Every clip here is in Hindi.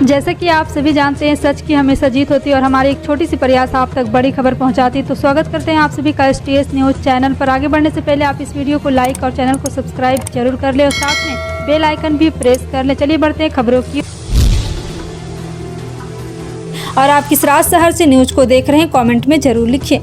जैसा कि आप सभी जानते हैं, सच की हमेशा जीत होती है और हमारी एक छोटी सी प्रयास आप तक बड़ी खबर पहुंचाती है। तो स्वागत करते हैं आप सभी का STS न्यूज़ चैनल पर। आगे बढ़ने से पहले आप इस वीडियो को लाइक और चैनल को सब्सक्राइब जरूर कर ले और साथ में बेल आइकन भी प्रेस कर ले। चलिए बढ़ते हैं खबरों की। और आप किस राज शहर से न्यूज़ को देख रहे हैं, कमेंट में जरूर लिखिए।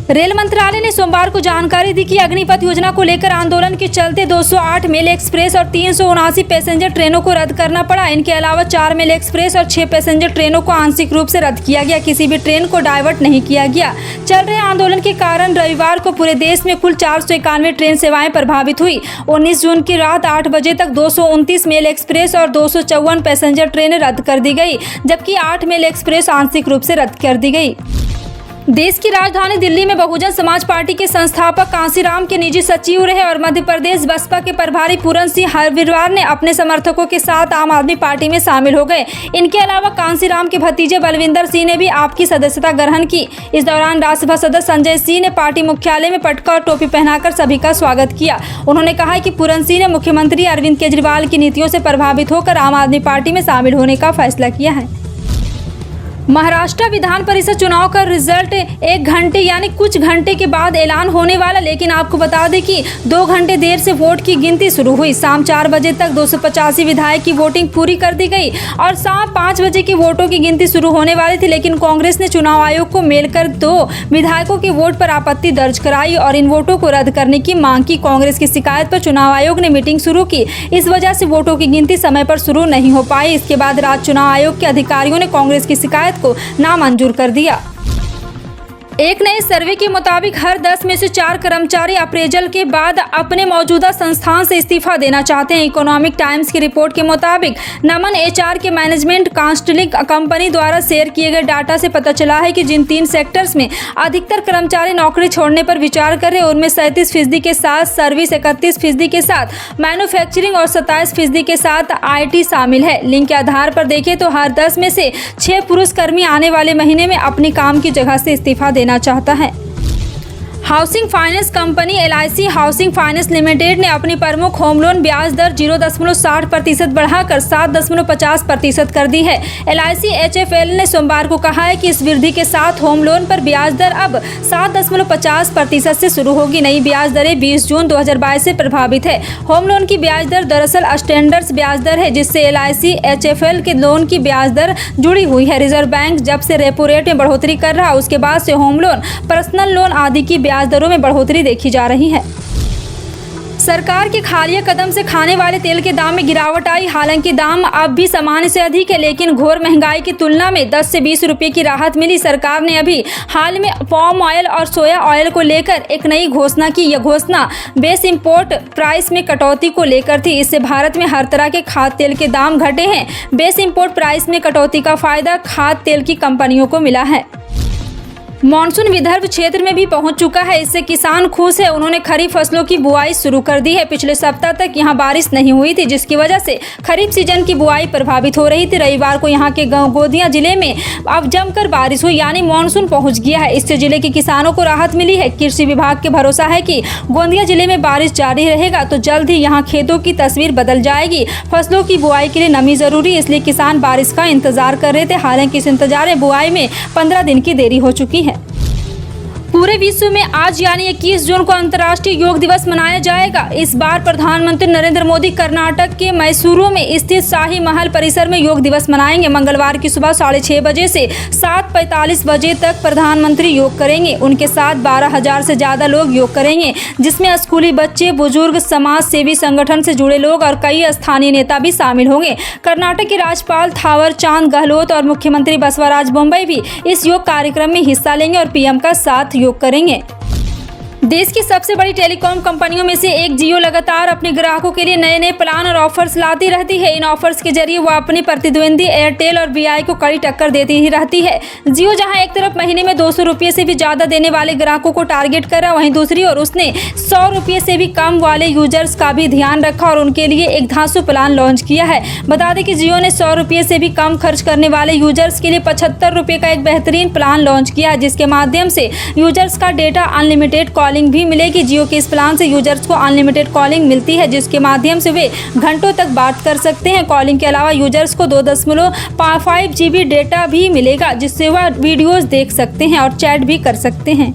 रेल मंत्रालय ने सोमवार को जानकारी दी कि अग्निपथ योजना को लेकर आंदोलन के चलते 208 मेल एक्सप्रेस और 379 पैसेंजर ट्रेनों को रद्द करना पड़ा। इनके अलावा 4 मेल एक्सप्रेस और 6 पैसेंजर ट्रेनों को आंशिक रूप से रद्द किया गया। किसी भी ट्रेन को डाइवर्ट नहीं किया गया। चल रहे आंदोलन के कारण रविवार को पूरे देश में कुल 491 ट्रेन सेवाएं प्रभावित हुई। 19 जून की रात 8 बजे तक 229 मेल एक्सप्रेस और 254 पैसेंजर ट्रेनें रद्द कर दी गई, जबकि 8 मेल एक्सप्रेस आंशिक रूप से रद्द कर दी गई। देश की राजधानी दिल्ली में बहुजन समाज पार्टी के संस्थापक कांसीराम के निजी सचिव रहे और मध्य प्रदेश बसपा के प्रभारी पूरन सिंह हरिद्वार ने अपने समर्थकों के साथ आम आदमी पार्टी में शामिल हो गए। इनके अलावा कांसीराम के भतीजे बलविंदर सिंह ने भी आपकी सदस्यता ग्रहण की। इस दौरान राज्यसभा सदस्य संजय सिंह ने पार्टी मुख्यालय में पटका और टोपी पहनाकर सभी का स्वागत किया। उन्होंने कहा कि पूरन सिंह ने मुख्यमंत्री अरविंद केजरीवाल की नीतियों से प्रभावित होकर आम आदमी पार्टी में शामिल होने का फैसला किया है। महाराष्ट्र विधान परिषद चुनाव का रिजल्ट 1 घंटे यानी कुछ घंटे के बाद ऐलान होने वाला, लेकिन आपको बता दें कि 2 घंटे देर से वोट की गिनती शुरू हुई। शाम 4 बजे तक 285 विधायक की वोटिंग पूरी कर दी गई और शाम 5 बजे की वोटों की गिनती शुरू होने वाली थी, लेकिन कांग्रेस ने चुनाव आयोग को मेल कर 2 विधायकों के वोट पर आपत्ति दर्ज कराई और इन वोटों को रद्द करने की मांग की। कांग्रेस की शिकायत पर चुनाव आयोग ने मीटिंग शुरू की। इस वजह से वोटों की गिनती समय पर शुरू नहीं हो पाई। इसके बाद राज्य चुनाव आयोग के अधिकारियों ने कांग्रेस की शिकायत को नामंजूर कर दिया। एक नए सर्वे के मुताबिक हर 10 में से 4 कर्मचारी अप्रेजल के बाद अपने मौजूदा संस्थान से इस्तीफा देना चाहते हैं। इकोनॉमिक टाइम्स की रिपोर्ट के मुताबिक नमन HR के मैनेजमेंट कांस्टेलिंग कंपनी द्वारा शेयर किए गए डाटा से पता चला है कि जिन 3 सेक्टर्स में अधिकतर कर्मचारी नौकरी छोड़ने पर विचार कर रहे हैं, उनमें 37% के साथ सर्विस, 31% के साथ मैन्युफैक्चरिंग और 27% के साथ IT शामिल है। लिंक के आधार पर देखें तो हर 10 में से 6 पुरुष कर्मी आने वाले महीने में अपनी काम की जगह से इस्तीफा देना चाहता है। Housing finance company LIC housing finance limited ने अपनी प्रमुख होम लोन ब्याज दर 0.60% बढ़ाकर 7.50% कर दी है। LIC HFL ने सोमवार को कहा है कि इस वृद्धि के साथ होम लोन पर ब्याज दर अब 7.50% से शुरू होगी। नई ब्याज दरें 20 जून 2022 से प्रभावित है। होम लोन की ब्याज दर दरअसल स्टैंडर्ड्स ब्याज दर है, जिससे LIC HFL के लोन की ब्याज दर जुड़ी हुई है। रिजर्व बैंक जब से रेपो रेट में बढ़ोतरी कर रहा, उसके बाद से होम लोन, पर्सनल लोन आदि की ब्याज दरों में बढ़ोतरी देखी जा रही है। सरकार के हालिया कदम से खाने वाले तेल के दाम में गिरावट आई। हालांकि दाम अब भी सामान्य से अधिक है, लेकिन घोर महंगाई की तुलना में 10 से 20 रुपये की राहत मिली। सरकार ने अभी हाल में पाम ऑयल और सोया ऑयल को लेकर एक नई घोषणा की। यह घोषणा बेस इंपोर्ट प्राइस में कटौती को लेकर थी। इससे भारत में हर तरह के खाद्य तेल के दाम घटे हैं। बेस इंपोर्ट प्राइस में कटौती का फायदा खाद्य तेल की कंपनियों को मिला है। मानसून विदर्भ क्षेत्र में भी पहुंच चुका है, इससे किसान खुश है। उन्होंने खरीफ फसलों की बुआई शुरू कर दी है। पिछले सप्ताह तक यहां बारिश नहीं हुई थी, जिसकी वजह से खरीफ सीजन की बुआई प्रभावित हो रही थी। रविवार को यहां के गोंदिया जिले में अब जमकर बारिश हुई, यानी मानसून पहुंच गया है। इससे जिले के किसानों को राहत मिली है। कृषि विभाग के भरोसा है कि गोंदिया जिले में बारिश जारी रहेगा तो जल्द ही यहाँ खेतों की तस्वीर बदल जाएगी। फसलों की बुआई के लिए नमी जरूरी, इसलिए किसान बारिश का इंतजार कर रहे थे। हालांकि इस इंतजार में बुआई में 15 दिन की देरी हो चुकी है। पूरे विश्व में आज यानी 21 जून को अंतर्राष्ट्रीय योग दिवस मनाया जाएगा। इस बार प्रधानमंत्री नरेंद्र मोदी कर्नाटक के मैसूरू में स्थित शाही महल परिसर में योग दिवस मनाएंगे। मंगलवार की सुबह 6:30 बजे से 7:45 बजे तक प्रधानमंत्री योग करेंगे। उनके साथ 12,000 से ज्यादा लोग योग करेंगे, जिसमें स्कूली बच्चे, बुजुर्ग, समाज सेवी संगठन से जुड़े लोग और कई स्थानीय नेता भी शामिल होंगे। कर्नाटक के राज्यपाल थावर चांद गहलोत और मुख्यमंत्री बसवराज बोम्मई भी इस योग कार्यक्रम में हिस्सा लेंगे और PM का साथ योग करेंगे। देश की सबसे बड़ी टेलीकॉम कंपनियों में से एक जियो लगातार अपने ग्राहकों के लिए नए नए प्लान और ऑफर्स लाती रहती है। इन ऑफर्स के जरिए वो अपने प्रतिद्वंदी एयरटेल और VI को कड़ी टक्कर देती ही रहती है। जियो जहां एक तरफ महीने में 200 रुपये से भी ज्यादा देने वाले ग्राहकों को टारगेट करा, वहीं दूसरी ओर उसने 100 रुपये से भी कम वाले यूजर्स का भी ध्यान रखा और उनके लिए एक धांसू प्लान लॉन्च किया है। बता दें कि जियो ने 100 रुपये से भी कम खर्च करने वाले यूजर्स के लिए 75 रुपये का एक बेहतरीन प्लान लॉन्च किया है, जिसके माध्यम से यूजर्स का डेटा, अनलिमिटेड कॉलिंग कॉलिंग भी मिलेगी। जियो के इस प्लान से यूजर्स को अनलिमिटेड कॉलिंग मिलती है, जिसके माध्यम से वे घंटों तक बात कर सकते हैं। कॉलिंग के अलावा यूजर्स को 2.5 GB डेटा भी मिलेगा, जिससे वह वीडियोस देख सकते हैं और चैट भी कर सकते हैं।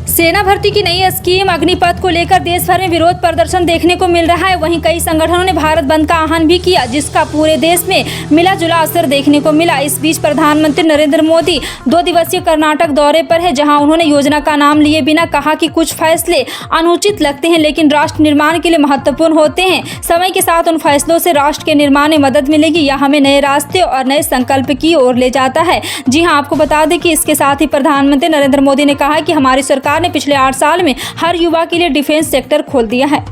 सेना भर्ती की नई स्कीम अग्निपथ को लेकर देश भर में विरोध प्रदर्शन देखने को मिल रहा है। वहीं कई संगठनों ने भारत बंद का आह्वान भी किया, जिसका पूरे देश में मिला जुला असर देखने को मिला। इस बीच प्रधानमंत्री नरेंद्र मोदी 2 दिवसीय कर्नाटक दौरे पर है, जहां उन्होंने योजना का नाम लिए बिना कहा कि कुछ फैसले अनुचित लगते हैं लेकिन राष्ट्र निर्माण के लिए महत्वपूर्ण होते हैं। समय के साथ उन फैसलों से राष्ट्र के निर्माण में मदद मिलेगी। यह हमें नए रास्ते और नए संकल्प की ओर ले जाता है। जी हाँ, आपको बता दें कि इसके साथ ही प्रधानमंत्री नरेंद्र मोदी ने कहा कि हमारी सरकार ने पिछले 8 साल में हर युवा के लिए डिफेंस सेक्टर खोल दिया है।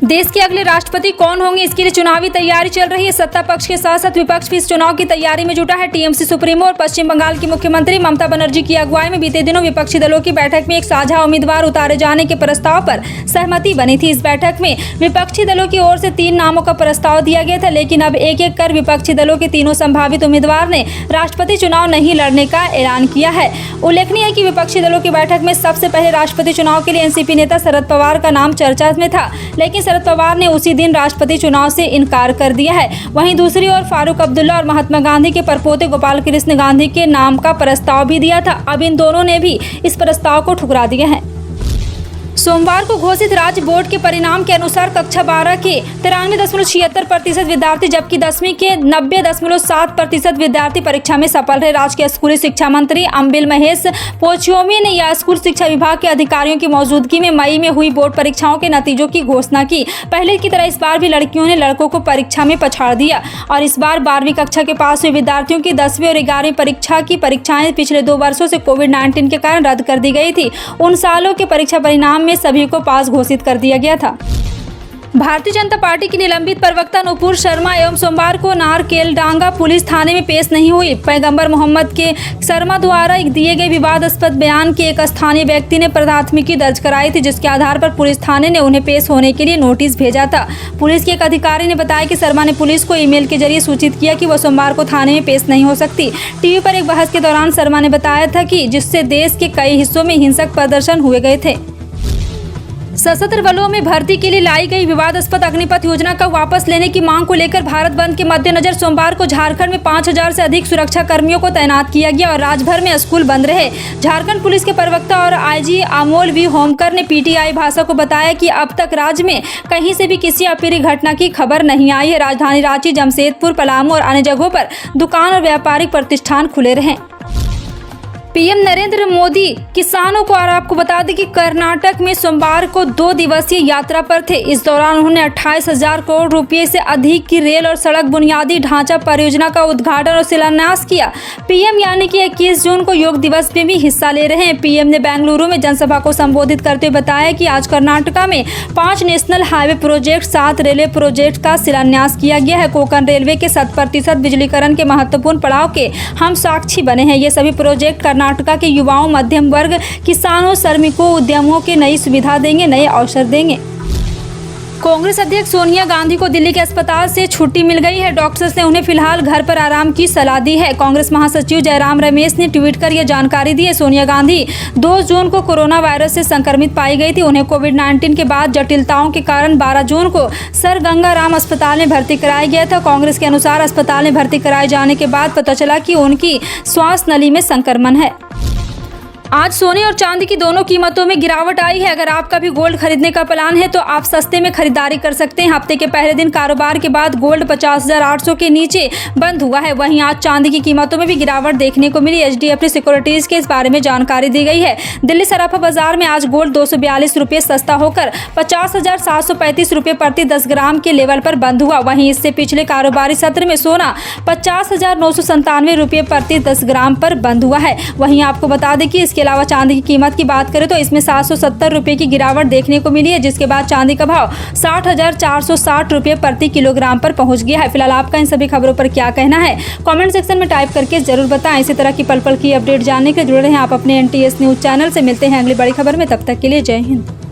देश के अगले राष्ट्रपति कौन होंगे, इसके लिए चुनावी तैयारी चल रही है। सत्ता पक्ष के साथ साथ विपक्ष भी इस चुनाव की तैयारी में जुटा है। टीएमसी सुप्रीमो और पश्चिम बंगाल की मुख्यमंत्री ममता बनर्जी की अगुवाई में बीते दिनों विपक्षी दलों की बैठक में एक साझा उम्मीदवार उतारे जाने के प्रस्ताव पर सहमति बनी थी। इस बैठक में विपक्षी दलों की ओर से 3 नामों का प्रस्ताव दिया गया था, लेकिन अब एक एक कर विपक्षी दलों के तीनों संभावित उम्मीदवार ने राष्ट्रपति चुनाव नहीं लड़ने का ऐलान किया है। उल्लेखनीय है कि विपक्षी दलों की बैठक में सबसे पहले राष्ट्रपति चुनाव के लिए एनसीपी नेता शरद पवार का नाम चर्चा में था, लेकिन शरद पवार ने उसी दिन राष्ट्रपति चुनाव से इनकार कर दिया है। वहीं दूसरी ओर फारूक अब्दुल्ला और महात्मा गांधी के परपोते गोपाल कृष्ण गांधी के नाम का प्रस्ताव भी दिया था। अब इन दोनों ने भी इस प्रस्ताव को ठुकरा दिया है। सोमवार को घोषित राज्य बोर्ड के परिणाम के अनुसार कक्षा 12 के 93.76% विद्यार्थी जबकि 10वीं के 90.7% विद्यार्थी परीक्षा में सफल रहे। राज्य के स्कूली शिक्षा मंत्री अम्बिल महेश पोचियोमी ने यह स्कूल शिक्षा विभाग के अधिकारियों की मौजूदगी में मई में हुई बोर्ड परीक्षाओं के नतीजों की घोषणा की। पहले की तरह इस बार भी लड़कियों ने लड़कों को परीक्षा में पछाड़ दिया और इस बार 12वीं कक्षा के पास हुए विद्यार्थियों की 10वीं और 11वीं परीक्षा की परीक्षाएं पिछले 2 वर्षों से कोविड-19 के कारण रद्द कर दी गई थी। उन सालों के परीक्षा परिणाम में सभी को पास घोषित कर दिया गया था। भारतीय जनता पार्टी की निलंबित प्रवक्ता नुपुर शर्मा एवं सोमवार को नारकेलडांगा पुलिस थाने में पेश नहीं हुई। पैगंबर मोहम्मद के शर्मा द्वारा दिए गए विवादास्पद बयान के एक स्थानीय व्यक्ति ने प्राथमिकी दर्ज कराई थी, जिसके आधार पर पुलिस थाने ने उन्हें पेश होने के लिए नोटिस भेजा था। पुलिस के एक अधिकारी ने बताया कि शर्मा ने पुलिस को ईमेल के जरिए सूचित किया कि वह सोमवार को थाने में पेश नहीं हो सकती। टीवी पर एक बहस के दौरान शर्मा ने बताया था कि जिससे देश के कई हिस्सों में हिंसक प्रदर्शन हुए गए थे। सशस्त्र बलों में भर्ती के लिए लाई गई विवादास्पद अग्निपथ योजना का वापस लेने की मांग को लेकर भारत बंद के मद्देनजर सोमवार को झारखंड में 5000 से अधिक सुरक्षा कर्मियों को तैनात किया गया और राज्य भर में स्कूल बंद रहे। झारखंड पुलिस के प्रवक्ता और आईजी अमोल वी होमकर ने पीटीआई भाषा को बताया कि अब तक राज्य में कहीं से भी किसी अप्रिय घटना की खबर नहीं आई है। राजधानी रांची, जमशेदपुर, पलामू और अन्य जगहों पर दुकान और व्यापारिक प्रतिष्ठान खुले रहे। पीएम नरेंद्र मोदी किसानों को और आपको बता दें कि कर्नाटक में सोमवार को 2 दिवसीय यात्रा पर थे। इस दौरान उन्होंने 28,000 करोड़ रुपए से अधिक की रेल और सड़क बुनियादी ढांचा परियोजना का उद्घाटन और शिलान्यास किया। पीएम यानी कि 21 जून को योग दिवस में भी हिस्सा ले रहे हैं। पीएम ने बेंगलुरु में जनसभा को संबोधित करते हुए बताया कि आज कर्नाटका में 5 national highway project, 7 railway project का शिलान्यास किया गया है। कोंकण रेलवे के 100% बिजलीकरण के महत्वपूर्ण पड़ाव के हम साक्षी बने हैं। ये सभी प्रोजेक्ट कर्नाटका के युवाओं, मध्यम वर्ग, किसानों, श्रमिकों, उद्यमियों के नई सुविधा देंगे, नए अवसर देंगे। कांग्रेस अध्यक्ष सोनिया गांधी को दिल्ली के अस्पताल से छुट्टी मिल गई है। डॉक्टर्स ने उन्हें फिलहाल घर पर आराम की सलाह दी है। कांग्रेस महासचिव जयराम रमेश ने ट्वीट कर यह जानकारी दी है। सोनिया गांधी 2 जून को कोरोना वायरस से संक्रमित पाई गई थी। उन्हें कोविड-19 के बाद जटिलताओं के कारण 12 जून को सर गंगाराम अस्पताल में भर्ती कराया गया था। कांग्रेस के अनुसार अस्पताल में भर्ती कराए जाने के बाद पता चला कि उनकी श्वास नली में संक्रमण है। आज सोने और चांदी की दोनों कीमतों में गिरावट आई है। अगर आपका भी गोल्ड खरीदने का प्लान है तो आप सस्ते में खरीदारी कर सकते हैं। हफ्ते के पहले दिन कारोबार के बाद गोल्ड 50,800 के नीचे बंद हुआ है। वहीं आज चांदी की कीमतों में भी गिरावट देखने को मिली। HDFC सिक्योरिटीज के इस बारे में जानकारी दी गई है। दिल्ली सराफा बाजार में आज गोल्ड 242 रुपये सस्ता होकर 50,735 रुपये प्रति 10 ग्राम के लेवल पर बंद हुआ। वहीं इससे पिछले कारोबारी सत्र में सोना 50,997 रुपये प्रति 10 ग्राम पर बंद हुआ है। वहीं आपको बता दें कि इसके अलावा चांदी की कीमत की बात करें तो इसमें 770 रुपये की गिरावट देखने को मिली है, जिसके बाद चांदी का भाव 60,460 रुपये प्रति किलोग्राम पर पहुंच गया है। फिलहाल आपका इन सभी खबरों पर क्या कहना है, कमेंट सेक्शन में टाइप करके जरूर बताएं। इसी तरह की पल पल की अपडेट जानने के लिए जुड़े रहें आप अपने NTS न्यूज चैनल से। मिलते हैं अगली बड़ी खबर में, तब तक के लिए जय हिंद।